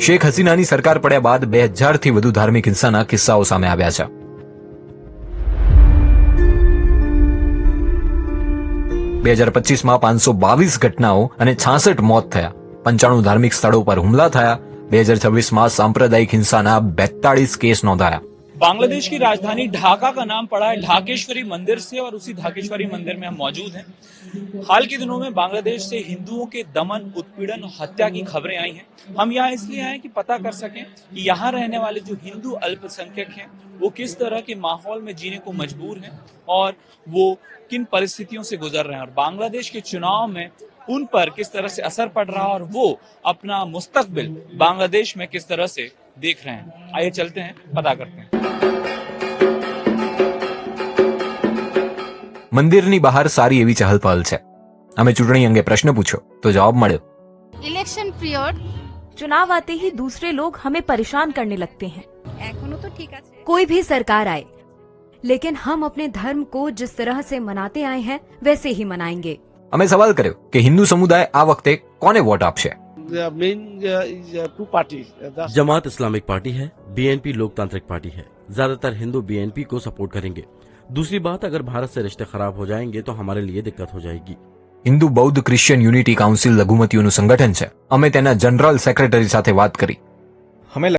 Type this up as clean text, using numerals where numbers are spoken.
શેખ હસીનાની સરકાર પડ્યા બાદ 2000થી વધુ ધાર્મિક હિંસાના કિસ્સાઓ સામે આવ્યા છે. 2025માં 522 ઘટનાઓ અને 66 મોત થયા. 95 ધાર્મિક સ્થળો પર હુમલા થયા. 2026માં सांप्रदायिक हिंसाના 42 केस नोंधाया. बांग्लादेश की राजधानी ढाका का नाम पड़ा है ढाकेश्वरी मंदिर से और उसी ढाकेश्वरी मंदिर में हम मौजूद हैं. हाल के दिनों में बांग्लादेश से हिंदुओं के दमन, उत्पीड़न और हत्या की खबरें आई हैं. हम यहाँ इसलिए आए कि पता कर सकें कि यहाँ रहने वाले जो हिंदू अल्पसंख्यक हैं वो किस तरह के माहौल में जीने को मजबूर हैं और वो किन परिस्थितियों से गुजर रहे हैं और बांग्लादेश के चुनाव में उन पर किस तरह से असर पड़ रहा है और वो अपना मुस्तकबिल बांग्लादेश में किस तरह से देख रहे हैं. आइए चलते हैं, पता करते हैं. મંદિરની બહાર સારી એવી ચહલપહલ છે. અમે ચૂંટણી અંગે પ્રશ્ન પૂછ્યો તો જવાબ મળ્યો. इलेक्शन पीरियड चुनाव आते ही दूसरे लोग हमें परेशान करने लगते हैं. एखोनो तो ठीक है. कोई भी सरकार आए, लेकिन हम अपने धर्म को जिस तरह से मनाते आए हैं वैसे ही मनाएंगे. અમે સવાલ કર્યો કે હિન્દુ સમુદાય આ વખતે કોને વોટ આપશે. The main is two parties. Jamaat Islamic party है, बीएनपी लोकतांत्रिक पार्टी है. ज्यादातर हिंदू बीएनपी को सपोर्ट करेंगे. दूसरी बात, अगर भारत से रिश्ते खराब हो जाएंगे तो हमारे लिए दिक्कत हो जाएगी. હિન્દુ બૌદ્ધ ક્રિશ્ચિયન યુનિટી કાઉન્સિલ લઘુમતીઓનું સંગઠન છે. અમે તેના જનરલ સેક્રેટરી સાથે વાત કરી. हमें